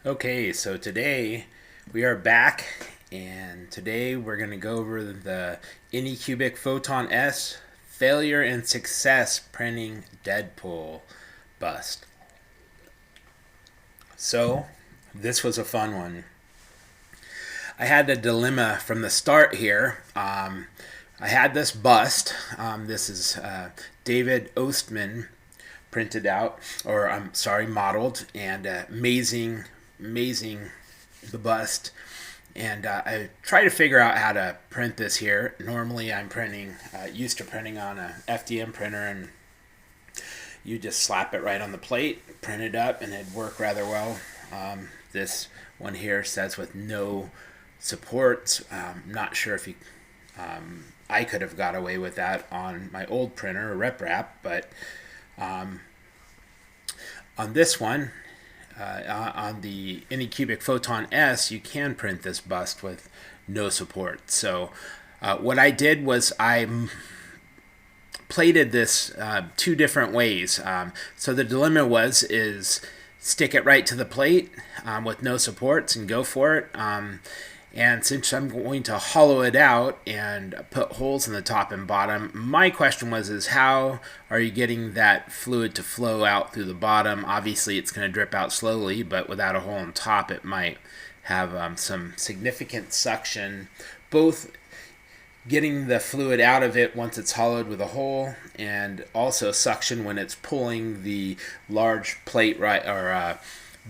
Okay, so today we are back, and today we're going to go over the Anycubic Photon S Failure and Success Printing Deadpool Bust. So, this was a fun one. I had a dilemma from the start here. I had this bust. This is David Ostman printed out, or I'm sorry, modeled, and amazing the bust. And I try to figure out how to print this here. Normally, I'm used to printing on a FDM printer, and you just slap it right on the plate, print it up, and it'd work rather well. This one here says with no supports. Not sure if I could have got away with that on my old printer, RepRap, but on this one, on the Anycubic Photon S, you can print this bust with no support. So what I did was I plated this two different ways. So the dilemma is stick it right to the plate with no supports and go for it. And since I'm going to hollow it out and put holes in the top and bottom, my question is how are you getting that fluid to flow out through the bottom? Obviously, it's going to drip out slowly, but without a hole on top, it might have some significant suction, both getting the fluid out of it once it's hollowed with a hole, and also suction when it's pulling the large plate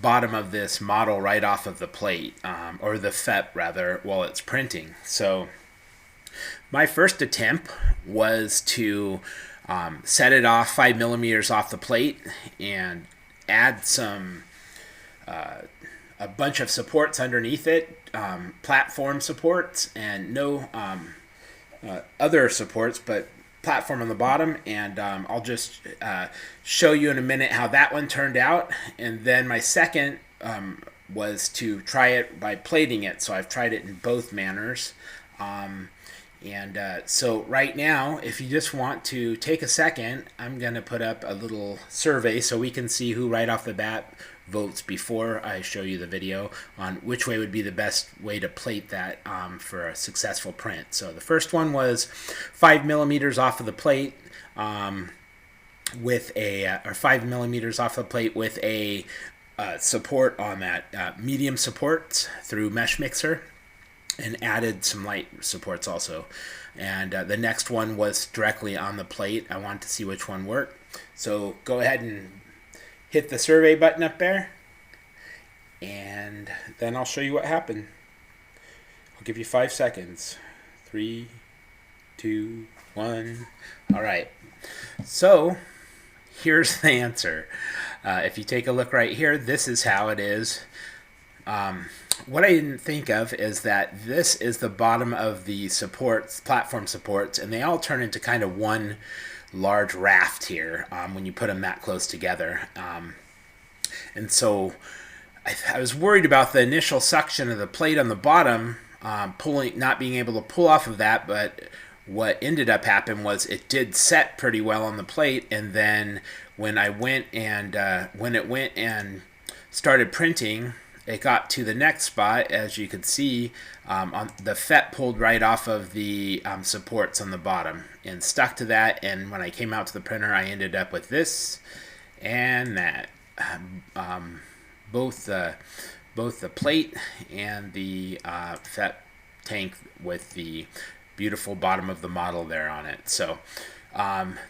bottom of this model right off of the plate, or the FEP rather, while it's printing. So my first attempt was to set it off 5 millimeters off the plate and add some a bunch of supports underneath it, platform supports, and no other supports, but platform on the bottom. And I'll just show you in a minute how that one turned out. And then my second was to try it by plating it. So I've tried it in both manners. So right now, if you just want to take a second, I'm going to put up a little survey so we can see who right off the bat votes before I show you the video on which way would be the best way to plate that for a successful print. So the first one was 5 millimeters off of the plate with a, or 5 millimeters off the plate with a support on that, medium supports through Mesh Mixer, and added some light supports also. And the next one was directly on the plate. I want to see which one worked. So go ahead and hit the survey button up there, and then I'll show you what happened. I'll give you 5 seconds. 3, 2, 1. All right. So here's the answer. If you take a look right here, this is how it is. What I didn't think of is that this is the bottom of the supports, platform supports, and they all turn into kind of one large raft here when you put them that close together. And so I was worried about the initial suction of the plate on the bottom, not being able to pull off of that, but what ended up happening was it did set pretty well on the plate, and then when it went and started printing, it got to the next spot, as you could see, on the FET pulled right off of the supports on the bottom and stuck to that. And when I came out to the printer, I ended up with this and that, both the plate and the FET tank with the beautiful bottom of the model there on it. So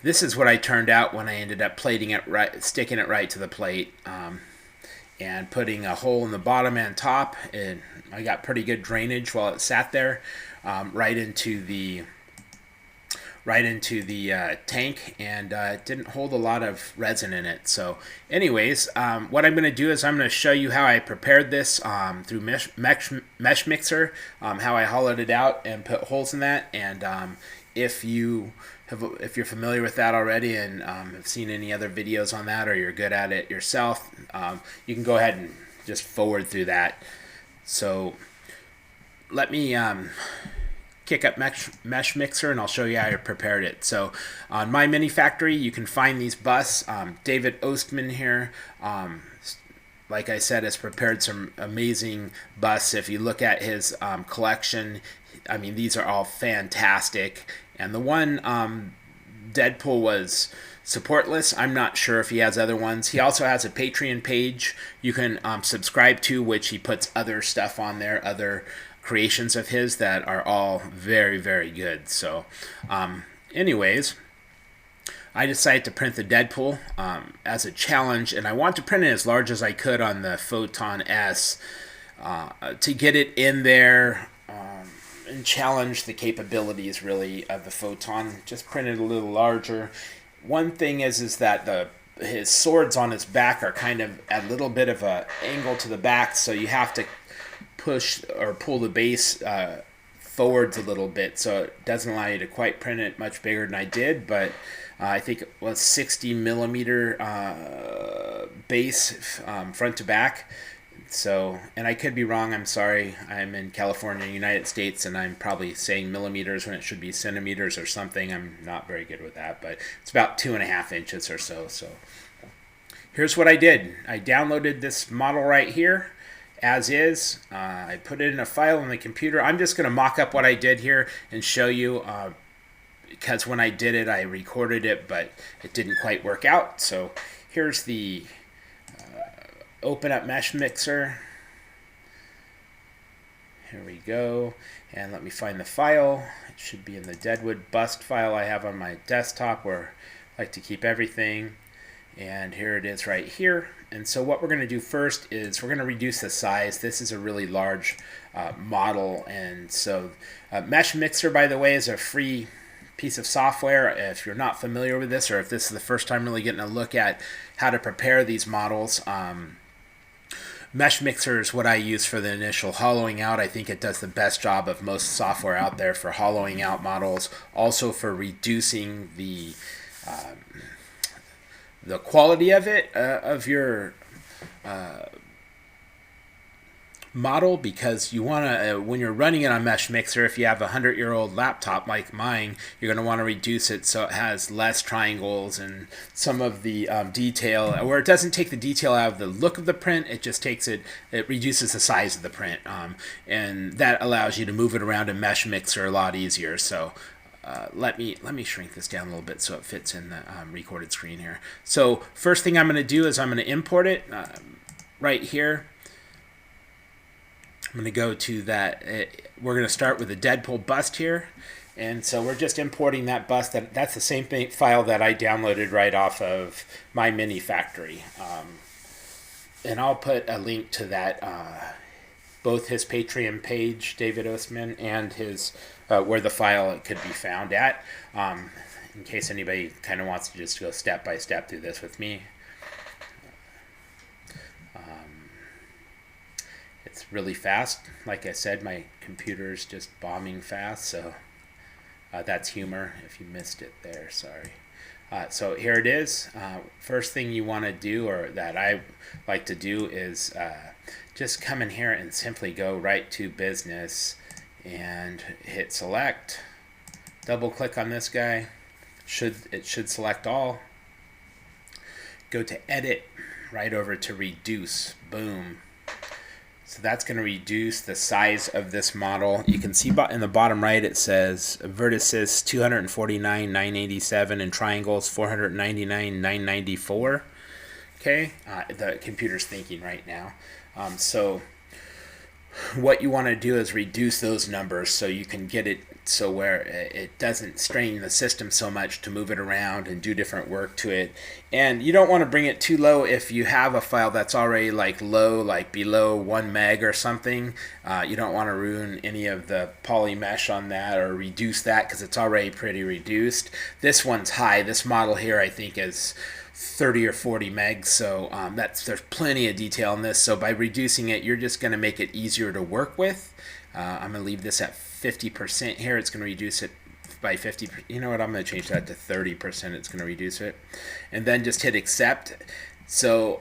this is what I turned out when I ended up plating it right, sticking it right to the plate. And putting a hole in the bottom and top, and I got pretty good drainage while it sat there, right into the tank, and it didn't hold a lot of resin in it. So anyways, what I'm going to do is I'm going to show you how I prepared this through Mesh Mixer, how I hollowed it out and put holes in that. And if you're familiar with that already and have seen any other videos on that, or you're good at it yourself, you can go ahead and just forward through that. So let me kick up Mesh Mixer and I'll show you how I prepared it. So on My Mini Factory, you can find these busts. David Ostman here like I said, has prepared some amazing busts. If you look at his collection, I mean, these are all fantastic. And the one Deadpool was supportless. I'm not sure if he has other ones. He also has a Patreon page you can subscribe to, which he puts other stuff on there, other creations of his that are all very, very good. So, anyways, I decided to print the Deadpool as a challenge, and I want to print it as large as I could on the Photon S to get it in there and challenge the capabilities really of the Photon. Just print it a little larger. One thing is that his swords on his back are kind of at a little bit of an angle to the back, so you have to push or pull the base forwards a little bit, so it doesn't allow you to quite print it much bigger than I did, but I think it was 60 millimeter base front to back. So, and I could be wrong, I'm sorry. I'm in California, United States, and I'm probably saying millimeters when it should be centimeters or something. I'm not very good with that, but it's about 2.5 inches or so. So here's what I did. I downloaded this model right here as is. I put it in a file on the computer. I'm just going to mock up what I did here and show you because when I did it, I recorded it, but it didn't quite work out. So here's the open up Mesh Mixer. Here we go. And let me find the file. It should be in the Deadwood Bust file I have on my desktop where I like to keep everything. And here it is right here. And so what we're going to do first is we're going to reduce the size. This is a really large model. And so Mesh Mixer, by the way, is a free piece of software. If you're not familiar with this, or if this is the first time really getting a look at how to prepare these models, Mesh Mixer is what I use for the initial hollowing out. I think it does the best job of most software out there for hollowing out models, also for reducing the quality of it, of your model, because you want to, when you're running it on Mesh Mixer, if you have a 100-year-old laptop like mine, you're going to want to reduce it so it has less triangles and some of the detail, where it doesn't take the detail out of the look of the print, it just takes it reduces the size of the print, and that allows you to move it around in Mesh Mixer a lot easier. So let me shrink this down a little bit so it fits in the recorded screen here. So first thing I'm going to do is I'm going to import it right here. I'm going to go to that. We're going to start with the Deadpool bust here. And so we're just importing that bust. That's the same file that I downloaded right off of my mini factory. And I'll put a link to that, both his Patreon page, David Oastman, and his where the file could be found at, in case anybody kind of wants to just go step by step through this with me. It's really fast. Like I said, my computer's just bombing fast, so that's humor if you missed it there, sorry. So here it is. First thing you want to do, or that I like to do, is just come in here and simply go right to business and hit select. Double click on this guy. It should select all. Go to edit, right over to reduce. Boom. So that's going to reduce the size of this model. You can see in the bottom right it says vertices 249,987 and triangles 499,994. Okay, the computer's thinking right now. So what you want to do is reduce those numbers so you can get it so where it doesn't strain the system so much to move it around and do different work to it. And you don't want to bring it too low if you have a file that's already like low, like below 1 meg or something. You don't want to ruin any of the poly mesh on that or reduce that because it's already pretty reduced. This one's high. This model here I think is 30 or 40 megs, so there's plenty of detail in this. So by reducing it, you're just going to make it easier to work with. I'm going to leave this at 50% here. It's going to reduce it by 50. You know what? I'm going to change that to 30%. It's going to reduce it, and then just hit accept. So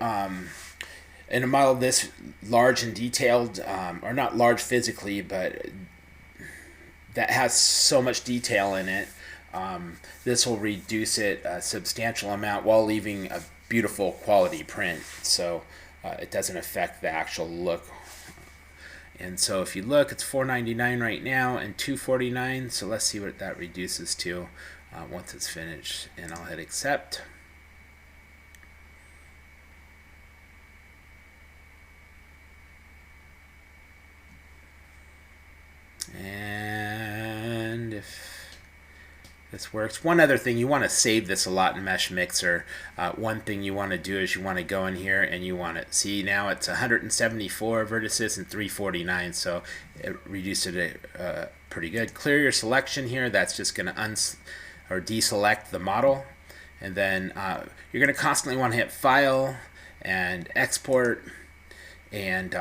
in a model this large and detailed, or not large physically, but that has so much detail in it, this will reduce it a substantial amount while leaving a beautiful quality print. So it doesn't affect the actual look. And so if you look, it's $4.99 right now and $2.49. So let's see what that reduces to once it's finished. And I'll hit accept. And if this works, one other thing, you want to save this a lot in Mesh Mixer. One thing you want to do is you want to go in here and you want to see now it's 174 vertices and 349, so it reduced it pretty good. Clear your selection here. That's just going to deselect the model, and then you're going to constantly want to hit File and Export. And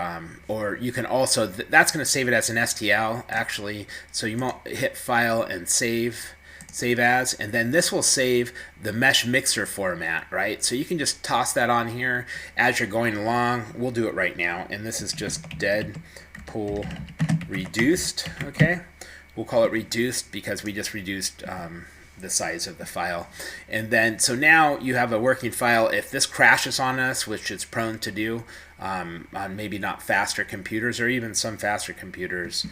or you can also, that's going to save it as an STL actually, so you won't hit File and save as, and then this will save the Mesh Mixer format, right? So you can just toss that on here as you're going along. We'll do it right now, and this is just Deadpool reduced. Okay, we'll call it reduced because we just reduced the size of the file. And then so now you have a working file. If this crashes on us, which it's prone to do on maybe not faster computers or even some faster computers,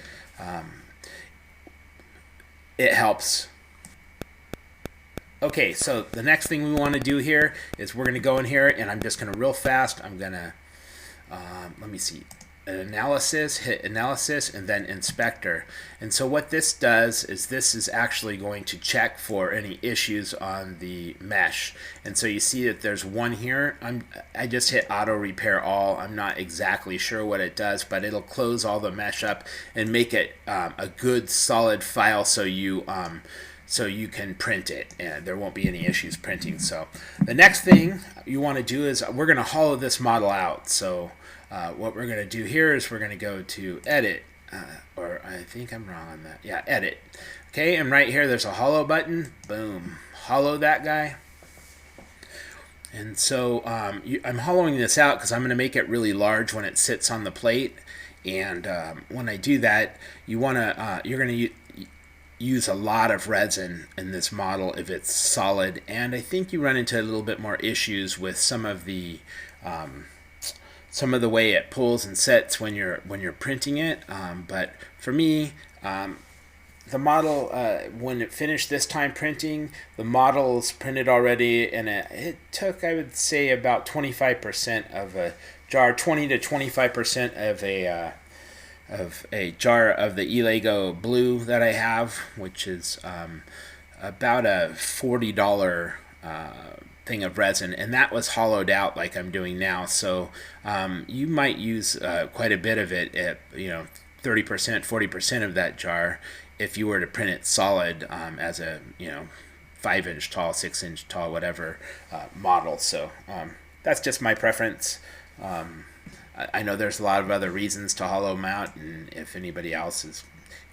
it helps. Okay, so the next thing we want to do here is we're going to go in here, and I'm just going to real fast, I'm going to let me see, analysis, hit analysis, and then inspector. And so what this does is this is actually going to check for any issues on the mesh. And so you see that there's one here. I just hit auto repair all. I'm not exactly sure what it does, but it'll close all the mesh up and make it a good solid file so you can print it and there won't be any issues printing. So the next thing you want to do is we're going to hollow this model out. So what we're going to do here is we're going to go to edit, or I think I'm wrong on that. Yeah, edit. Okay, and right here there's a hollow button. Boom, hollow that guy. And so I'm hollowing this out because I'm going to make it really large when it sits on the plate. And when I do that, you're going to use a lot of resin in this model if it's solid, and I think you run into a little bit more issues with some of the way it pulls and sets when you're printing it. But for me, the model, when it finished this time printing, the model's printed already, and it took, I would say, about 25% of a jar, 20 to 25% of a jar of the E-Lego blue that I have, which is about a $40 thing of resin, and that was hollowed out like I'm doing now. So you might use quite a bit of it at 30%, 40% of that jar if you were to print it solid as a 5-inch tall, 6-inch tall, whatever model. So that's just my preference. I know there's a lot of other reasons to hollow them out, and if anybody else is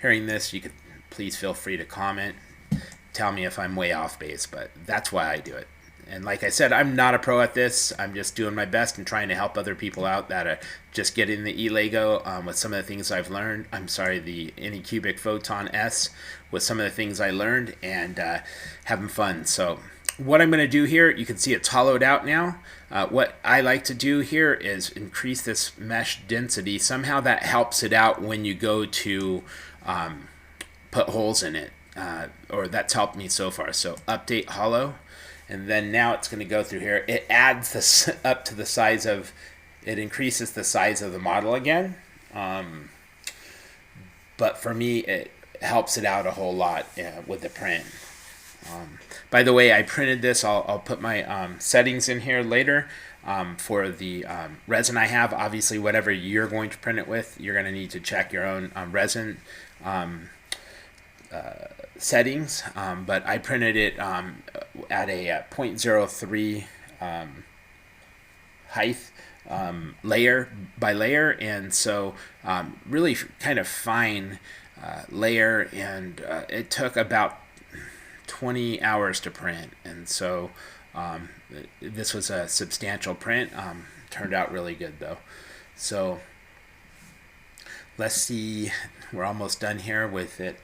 hearing this, you could please feel free to comment, tell me if I'm way off base, but that's why I do it. And like I said, I'm not a pro at this. I'm just doing my best and trying to help other people out that are just getting the E-Lego with some of the things I've learned. The Anycubic Photon S with some of the things I learned, and having fun. So what I'm going to do here, you can see it's hollowed out now. What I like to do here is increase this mesh density. Somehow that helps it out when you go to put holes in it, or that's helped me so far. So update hollow, and then now it's going to go through here. It adds this up to the size of, it increases the size of the model again. But for me, it helps it out a whole lot with the print. By the way, I printed this. I'll put my settings in here later for the resin I have. Obviously, whatever you're going to print it with, you're going to need to check your own resin settings. But I printed it at a 0.03 height layer by layer, and so really kind of fine layer, and it took about 20 hours to print, and so this was a substantial print. Turned out really good though. So let's see, we're almost done here with it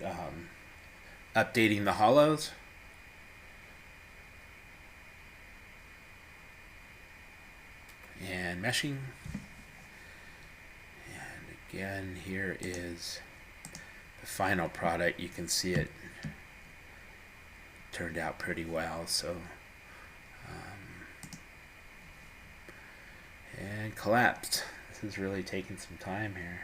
updating the hollows. And meshing. And again, here is the final product. You can see it turned out pretty well. So and collapsed. This is really taking some time here.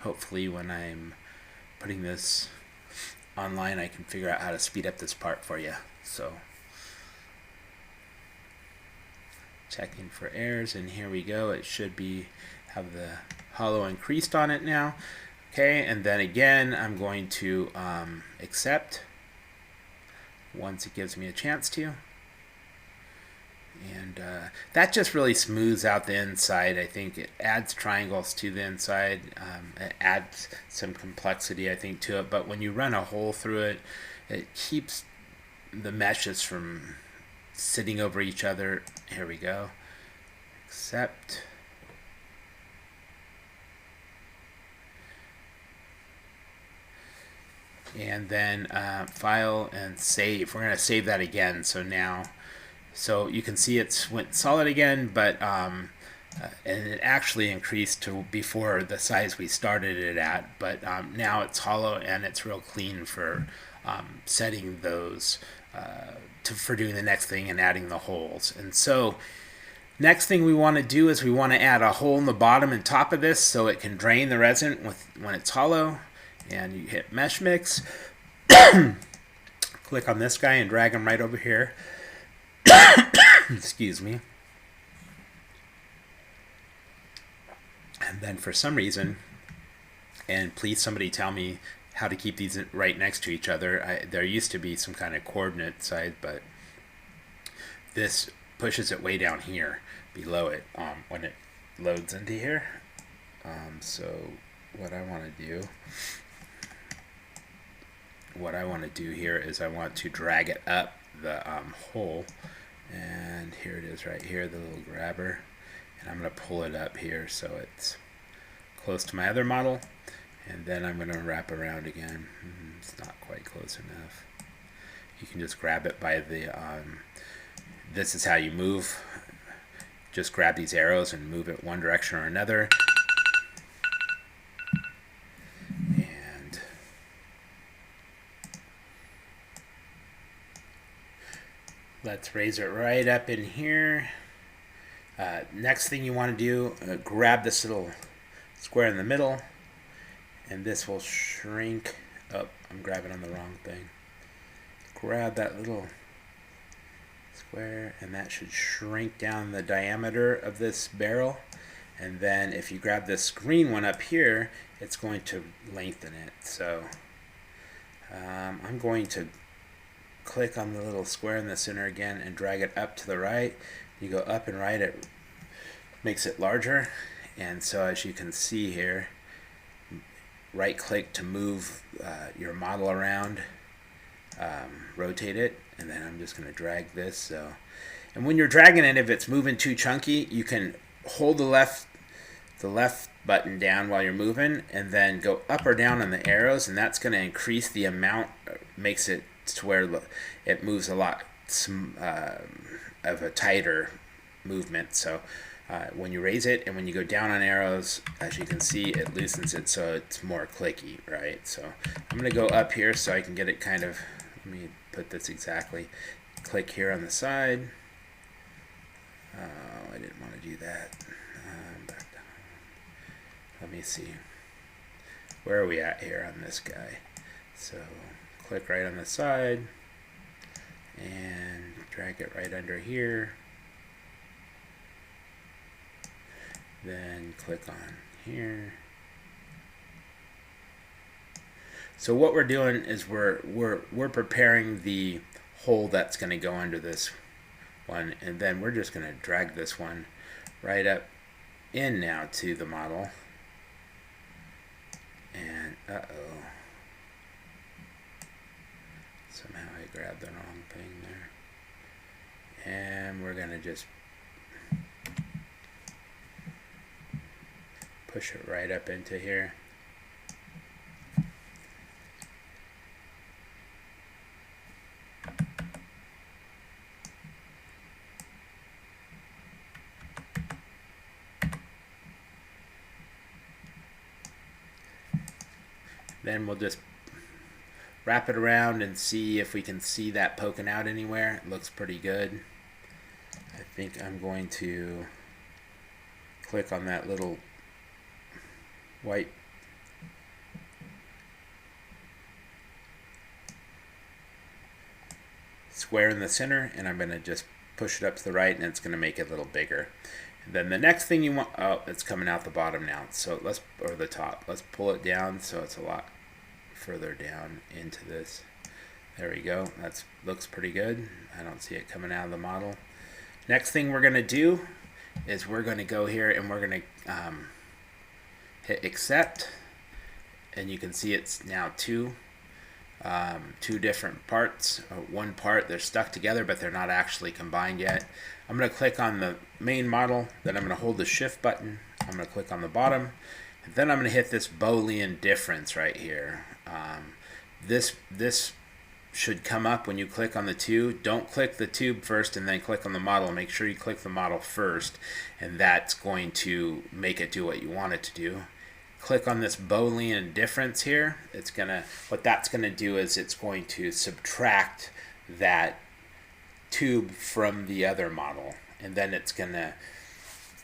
Hopefully when I'm putting this online I can figure out how to speed up this part for you. So checking for errors, and here we go. It should be have the hollow increased on it now. Okay, and then again I'm going to accept once it gives me a chance to. And that just really smooths out the inside. I think it adds triangles to the inside. It adds some complexity, I think, to it. But when you run a hole through it, it keeps the meshes from sitting over each other. Here we go. Accept. And then file and save. We're going to save that again. So now, so you can see it's went solid again, but and it actually increased to before the size we started it at. But now it's hollow and it's real clean for setting those for doing the next thing and adding the holes. And so next thing we want to do is we want to add a hole in the bottom and top of this so it can drain the resin when it's hollow. And you hit mesh mix, click on this guy and drag him right over here. Excuse me. And then for some reason, and please somebody tell me how to keep these right next to each other. There used to be some kind of coordinate side, but this pushes it way down here below it when it loads into here. So what I want to do here is I want to drag it up the hole, and here it is right here, the little grabber, and I'm going to pull it up here so it's close to my other model, and then I'm going to wrap around again. It's not quite close enough. You can just grab it by the this is how you move. Just grab these arrows and move it one direction or another. Let's raise it right up in here. Next thing you want to do, grab this little square in the middle, and this will shrink. Oh, I'm grabbing on the wrong thing. Grab that little square, and that should shrink down the diameter of this barrel. And then if you grab this green one up here, it's going to lengthen it. So I'm going to click on the little square in the center again and drag it up to the right. You go up and right, it makes it larger. And so as you can see here, right click to move your model around, rotate it, and then I'm just going to drag this. So, and when you're dragging it, if it's moving too chunky, you can hold the left button down while you're moving, and then go up or down on the arrows, and that's going to increase the amount, makes it to where it moves a lot of a tighter movement. So when you raise it and when you go down on arrows, as you can see, it loosens it so it's more clicky, right? So I'm going to go up here so I can get it kind of, let me put this exactly, click here on the side. Oh, I didn't want to do that. Back down. Let me see. Where are we at here on this guy? So click right on the side and drag it right under here. Then click on here. So what we're doing is we're preparing the hole that's going to go under this one, and then we're just going to drag this one right up in now to the model. And somehow I grabbed the wrong thing there. And we're going to just push it right up into here. Then we'll just wrap it around and see if we can see that poking out anywhere. It looks pretty good. I think I'm going to click on that little white square in the center, and I'm going to just push it up to the right, and it's going to make it a little bigger. And then the next thing you want, oh, it's coming out the bottom now, so let's, or the top, let's pull it down so it's a lot further down into this. There we go. That looks pretty good. I don't see it coming out of the model. Next thing we're going to do is we're going to go here and we're going to hit accept, and you can see it's now two different parts. One part, they're stuck together but they're not actually combined yet. I'm going to click on the main model, then I'm going to hold the shift button, I'm going to click on the bottom, and then I'm going to hit this Boolean difference right here. This should come up when you click on the tube. Don't click the tube first and then click on the model. Make sure you click the model first, and that's going to make it do what you want it to do. Click on this Boolean difference here. It's gonna, what that's gonna do is it's going to subtract that tube from the other model, and then it's gonna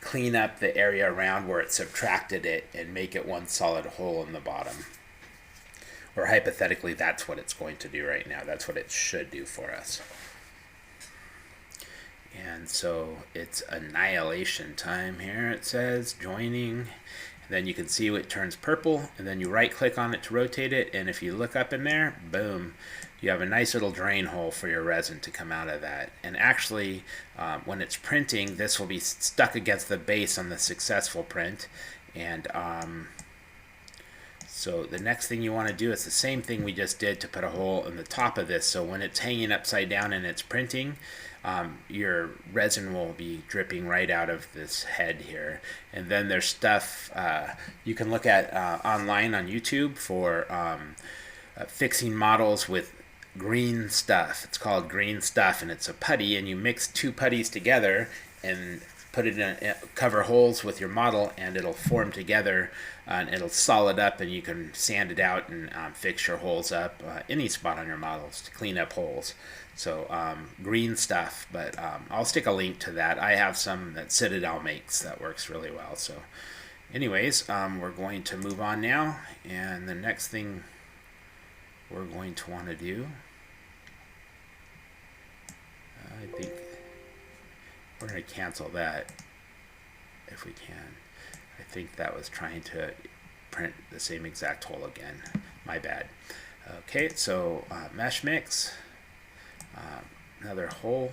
clean up the area around where it subtracted it and make it one solid hole in the bottom. Or hypothetically, that's what it's going to do right now. That's what it should do for us. And so it's annihilation time here, it says, joining. Then you can see it turns purple, and then you right click on it to rotate it, and if you look up in there, boom, you have a nice little drain hole for your resin to come out of that. And actually, when it's printing, this will be stuck against the base on the successful print. And so the next thing you want to do is the same thing we just did to put a hole in the top of this. So when it's hanging upside down and it's printing, your resin will be dripping right out of this head here. And then there's stuff you can look at online on YouTube for fixing models with green stuff. It's called green stuff, and it's a putty, and you mix two putties together and put it in, cover holes with your model, and it'll form together, and it'll solid up, and you can sand it out and fix your holes up, any spot on your models to clean up holes. So green stuff, but I'll stick a link to that. I have some that Citadel makes that works really well. So anyways, we're going to move on now, and the next thing we're going to want to do, I think we're going to cancel that if we can. I think that was trying to print the same exact hole again. My bad. Okay, so mesh mix, another hole.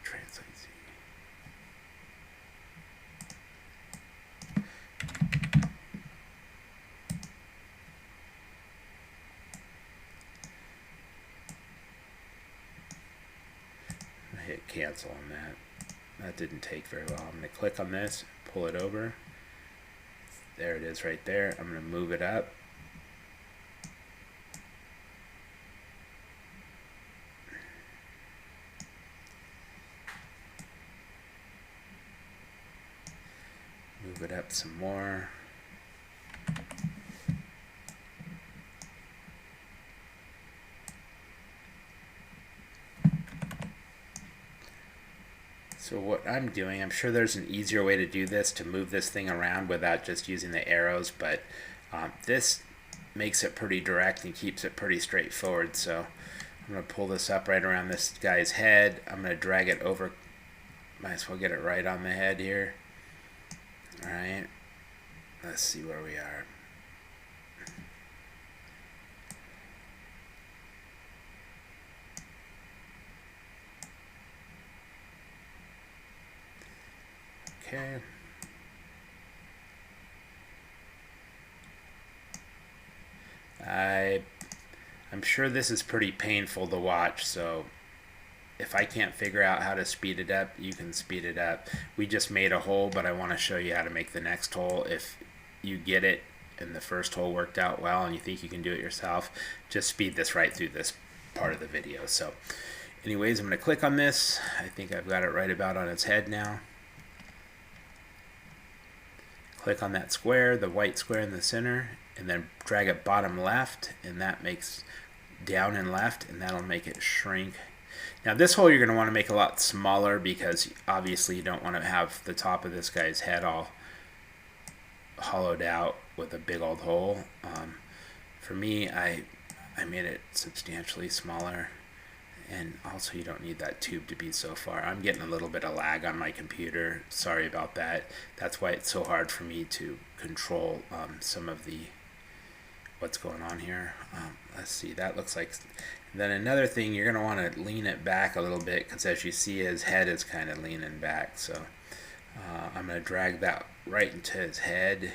Translate Z. Hit cancel on that. That didn't take very well. I'm going to click on this, pull it over. There it is right there. I'm going to move it up. Move it up some more. So what I'm doing, I'm sure there's an easier way to do this, to move this thing around without just using the arrows, but this makes it pretty direct and keeps it pretty straightforward. So I'm going to pull this up right around this guy's head. I'm going to drag it over. Might as well get it right on the head here. Alright, let's see where we are. Okay. I'm sure this is pretty painful to watch, so if I can't figure out how to speed it up, you can speed it up. We just made a hole, but I want to show you how to make the next hole. If you get it and the first hole worked out well and you think you can do it yourself, just speed this right through this part of the video. So anyways, I'm going to click on this. I think I've got it right about on its head now. click on that square, the white square in the center, and then drag it bottom left, and that makes down and left, and that'll make it shrink. Now this hole you're going to want to make a lot smaller because obviously you don't want to have the top of this guy's head all hollowed out with a big old hole. For me, I made it substantially smaller, and also you don't need that tube to be so far. I'm getting a little bit of lag on my computer. Sorry about that. That's why it's so hard for me to control some of the what's going on here. Let's see, that looks like. Then another thing, you're going to want to lean it back a little bit because as you see his head is kind of leaning back. So I'm going to drag that right into his head.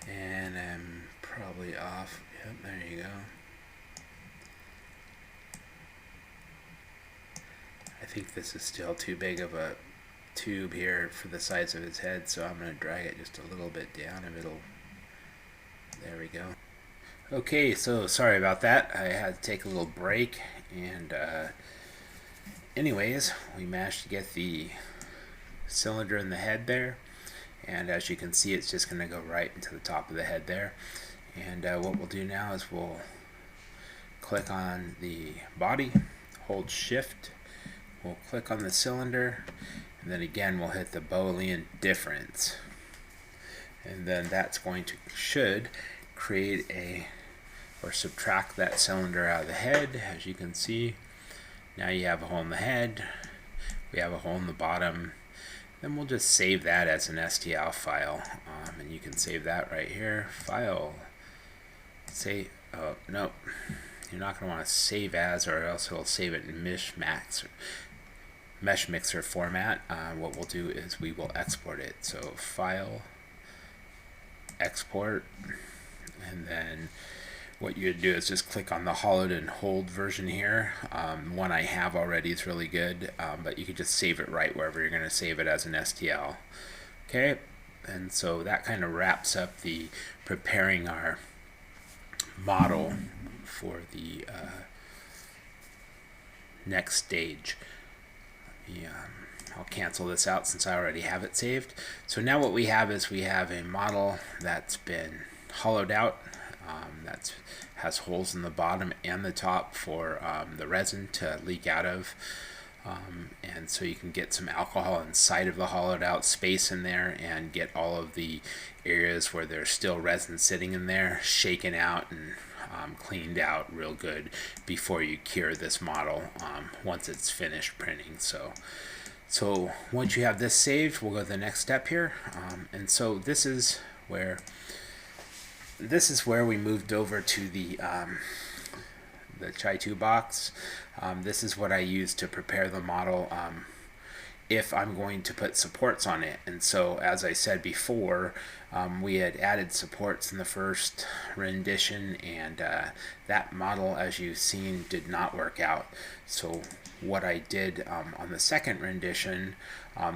And I'm probably off. Yep, there you go. I think this is still too big of a tube here for the size of his head, so I'm going to drag it just a little bit down and it'll, there we go. Okay, so sorry about that. I had to take a little break, and anyways, we managed to get the cylinder in the head there, and as you can see, it's just going to go right into the top of the head there. And what we'll do now is we'll click on the body, hold shift, we'll click on the cylinder, and then again we'll hit the Boolean difference, and then that's going to should create a or subtract that cylinder out of the head. As you can see, now you have a hole in the head, we have a hole in the bottom. Then we'll just save that as an STL file, and you can save that right here. File, say, oh no, you're not going to want to save as, or else it'll save it in mesh mixer format. What we'll do is we will export it. So file, export, and then what you would do is just click on the hollowed and hold version here. One I have already is really good, but you could just save it right wherever you're going to save it as an STL. Okay, and so that kind of wraps up the preparing our model for the next stage. I'll cancel this out since I already have it saved. So now what we have is we have a model that's been hollowed out, that has holes in the bottom and the top for the resin to leak out of, and so you can get some alcohol inside of the hollowed out space in there and get all of the areas where there's still resin sitting in there shaken out and cleaned out real good before you cure this model once it's finished printing. So once you have this saved, we'll go to the next step here, and so this is where we moved over to the Chai 2 box. This is what I use to prepare the model if I'm going to put supports on it. And so as I said before, we had added supports in the first rendition, and that model, as you've seen, did not work out. So what I did on the second rendition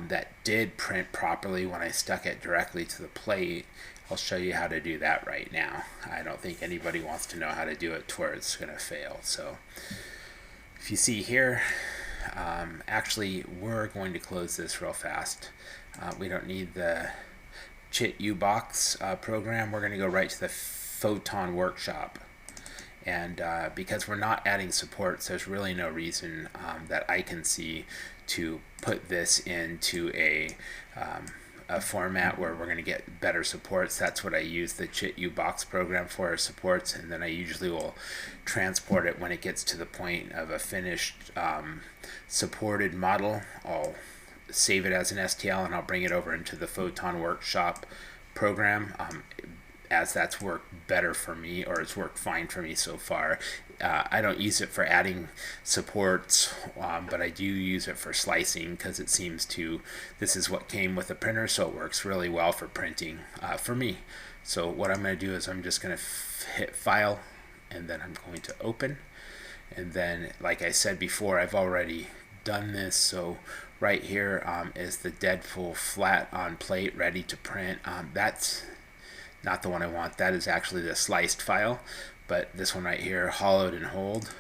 that did print properly when I stuck it directly to the plate, I'll show you how to do that right now. I don't think anybody wants to know how to do it to where it's going to fail. So if you see here, actually we're going to close this real fast. We don't need the Chit U-Box program. We're going to go right to the Photon Workshop. And because we're not adding supports, there's really no reason that I can see to put this into a format where we're going to get better supports. That's what I use the Chit U-Box program for, supports, and then I usually will transport it when it gets to the point of a finished supported model. I'll save it as an STL and I'll bring it over into the Photon Workshop program, as that's worked better for me, or it's worked fine for me so far. I don't use it for adding supports, but I do use it for slicing because it seems to, this is what came with the printer, so it works really well for printing for me. So what I'm going to do is I'm just going to hit File, and then I'm going to Open. And then, like I said before, I've already done this. So right here is the Deadpool flat on plate ready to print. That's not the one I want. That is actually the sliced file. But this one right here, hollowed and hold,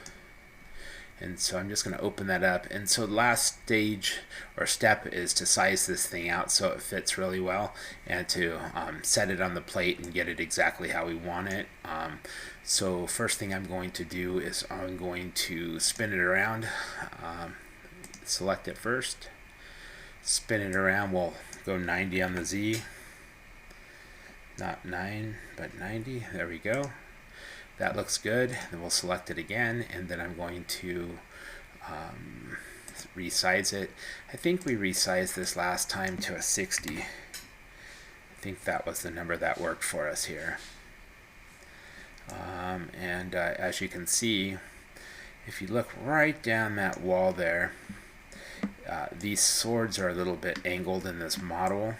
And so I'm just going to open that up. And so the last stage or step is to size this thing out so it fits really well, and to set it on the plate and get it exactly how we want it. So first thing I'm going to do is I'm going to spin it around. Select it first, spin it around. We'll go 90 on the Z, not 9 but 90. There we go. That looks good. Then we'll select it again, and then I'm going to resize it. I think we resized this last time to a 60. I think that was the number that worked for us here. As you can see, if you look right down that wall there, these swords are a little bit angled in this model,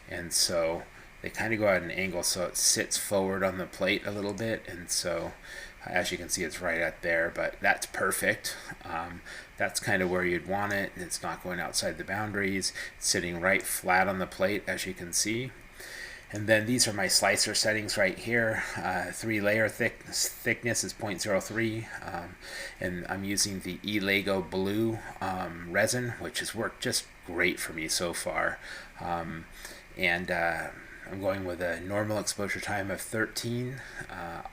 and so they kind of go at an angle so it sits forward on the plate a little bit, and so as you can see it's right at there, but that's perfect. That's kind of where you'd want it. It's not going outside the boundaries. It's sitting right flat on the plate, as you can see. And then these are my slicer settings right here. 3-layer thickness is 0.03, and I'm using the E-Lego blue resin, which has worked just great for me so far. I'm going with a normal exposure time of 13,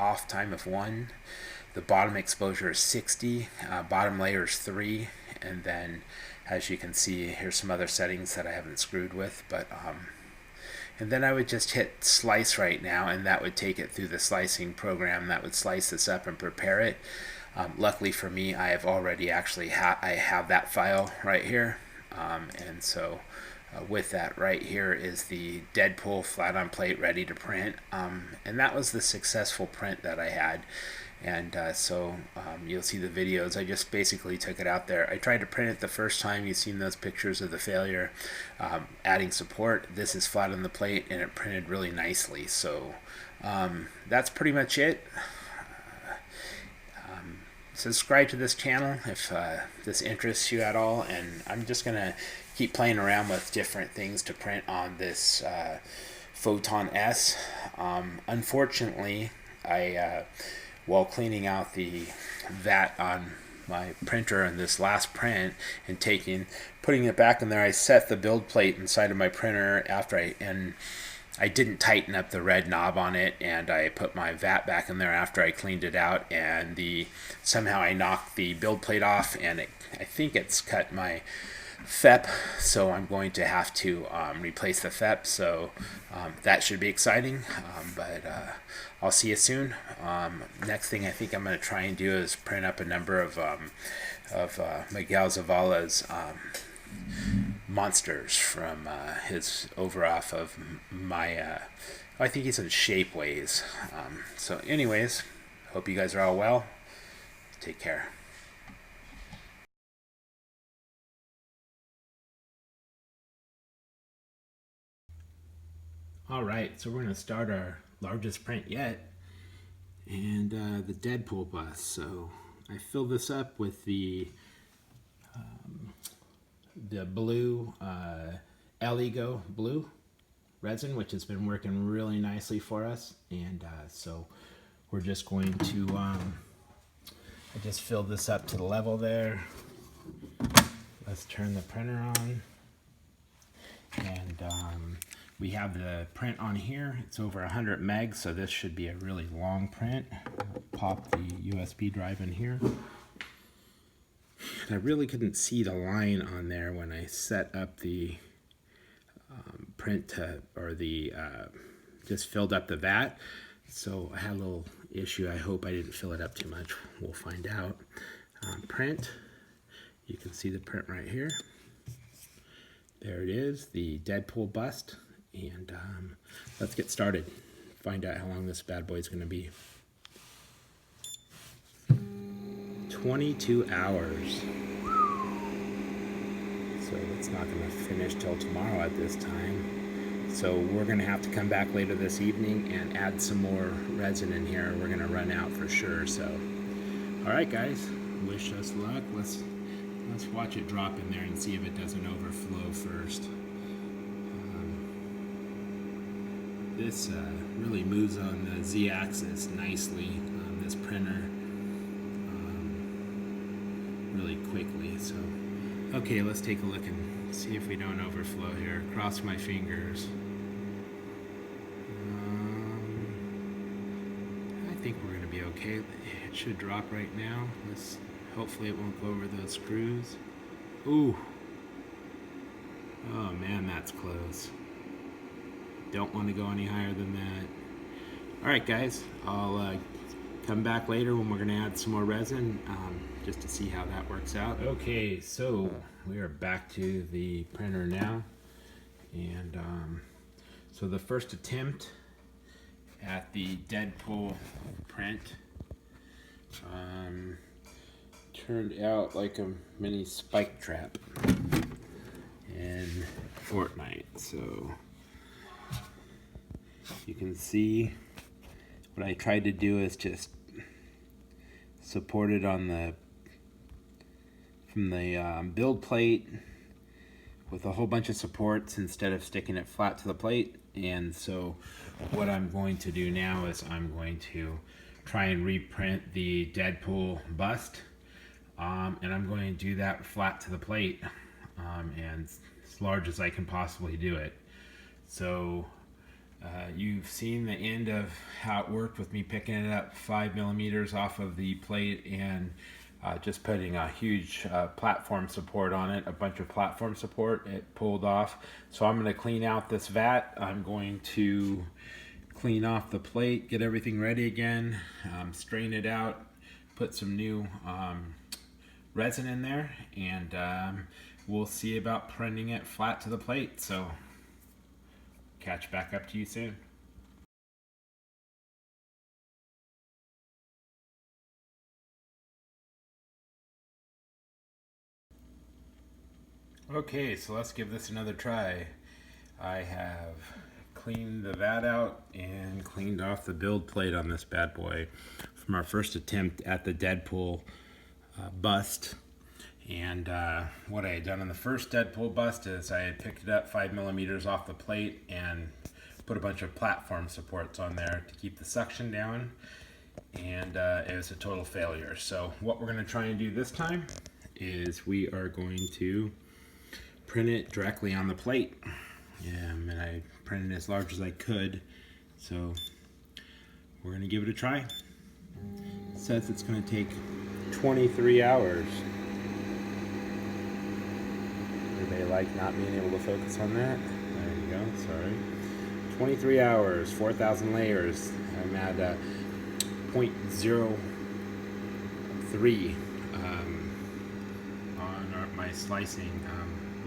off time of 1. The bottom exposure is 60, bottom layer is 3, and then as you can see, here's some other settings that I haven't screwed with, but and then I would just hit slice right now, and that would take it through the slicing program that would slice this up and prepare it. Luckily for me, I have already actually I have that file right here, and so with that right here is the Deadpool flat on plate ready to print, and that was the successful print that I had. And so you'll see the videos. I just basically took it out there. I tried to print it the first time. You've seen those pictures of the failure. Adding support, this is flat on the plate, and it printed really nicely. So that's pretty much it. Subscribe to this channel if this interests you at all, and I'm just going to keep playing around with different things to print on this Photon S. Unfortunately, while cleaning out the vat on my printer in this last print and putting it back in there, I set the build plate inside of my printer and I didn't tighten up the red knob on it, and I put my vat back in there after I cleaned it out, and somehow I knocked the build plate off, and I think it's cut my FEP, so I'm going to have to replace the FEP, so that should be exciting, but I'll see you soon. Next thing I think I'm going to try and do is print up a number of Miguel Zavala's monsters from his off of my I think he's in Shapeways. So anyways, hope you guys are all well. Take care. Alright, so we're going to start our largest print yet, and the Deadpool Bust. So I filled this up with the blue Allego blue resin, which has been working really nicely for us, and so we're just going to I just filled this up to the level there. Let's turn the printer on, and we have the print on here. It's over 100 megs, so this should be a really long print. Pop the USB drive in here. I really couldn't see the line on there when I set up the print just filled up the vat. So I had a little issue. I hope I didn't fill it up too much. We'll find out. Print. You can see the print right here. There it is, the Deadpool Bust. And let's get started. Find out how long this bad boy is going to be. 22 hours. So it's not going to finish till tomorrow at this time. So we're going to have to come back later this evening and add some more resin in here. We're going to run out for sure. So, all right, guys. Wish us luck. Let's watch it drop in there and see if it doesn't overflow first. This really moves on the Z-axis nicely on this printer. really quickly. So, okay, let's take a look and see if we don't overflow here. Cross my fingers. I think we're gonna be okay. It should drop right now. Hopefully it won't go over those screws. Ooh. Oh man, that's close. Don't want to go any higher than that. All right, guys, I'll come back later when we're going to add some more resin just to see how that works out. Okay, so we are back to the printer now. And so the first attempt at the Deadpool print turned out like a mini spike trap in Fortnite. So you can see what I tried to do is just support it on from the build plate with a whole bunch of supports instead of sticking it flat to the plate. And so what I'm going to do now is I'm going to try and reprint the Deadpool bust, and I'm going to do that flat to the plate, and as large as I can possibly do it. So you've seen the end of how it worked with me picking it up 5mm off of the plate and just putting a huge platform support on it, a bunch of platform support. It pulled off. So I'm going to clean out this vat. I'm going to clean off the plate, get everything ready again, strain it out, put some new resin in there, and we'll see about printing it flat to the plate. So catch back up to you soon. Okay, so let's give this another try. I have cleaned the vat out and cleaned off the build plate on this bad boy from our first attempt at the Deadpool bust. And what I had done on the first Deadpool bust is I had picked it up 5mm off the plate and put a bunch of platform supports on there to keep the suction down, and it was a total failure. So what we're going to try and do this time is we are going to print it directly on the plate, and I printed as large as I could, so we're going to give it a try. It says it's going to take 23 hours. Everybody like not being able to focus on that? There you go, sorry. 23 hours, 4,000 layers. I'm at 0.03 on my slicing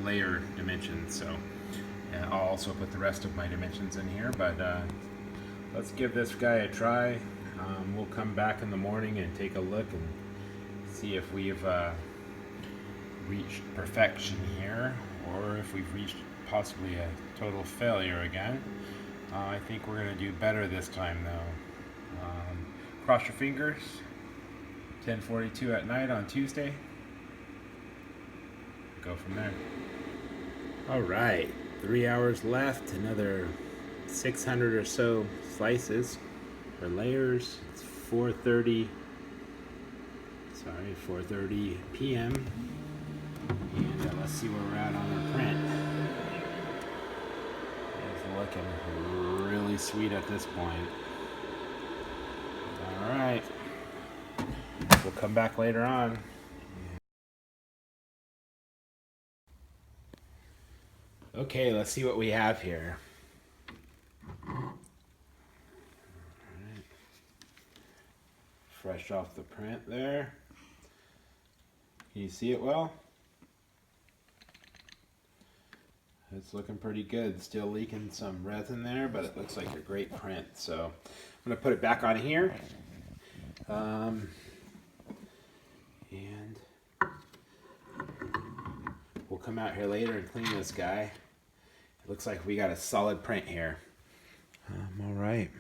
layer dimensions. So I'll also put the rest of my dimensions in here, but let's give this guy a try. We'll come back in the morning and take a look and see if we've reached perfection here, or if we've reached possibly a total failure again. I think we're going to do better this time though. Cross your fingers. 10:42 at night on Tuesday. Go from there. All right, 3 hours left. Another 600 or so slices or layers. It's 4:30 p.m. and let's see where we're at on our print. It's looking really sweet at this point. All right, we'll come back later on. Okay, let's see what we have here. Right. Fresh off the print there. Can you see it well? It's looking pretty good. Still leaking some resin there, but it looks like a great print. So I'm going to put it back on here. And we'll come out here later and clean this guy. It looks like we got a solid print here. All right.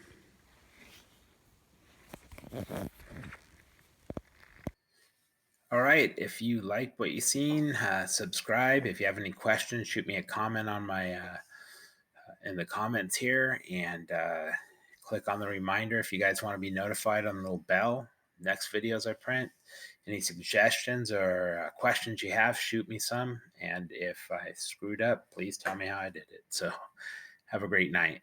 All right, if you like what you've seen, subscribe. If you have any questions, shoot me a comment on my in the comments here, and click on the reminder if you guys want to be notified on the little bell. next videos I print. Any suggestions or questions you have, shoot me some. And if I screwed up, please tell me how I did it. So have a great night.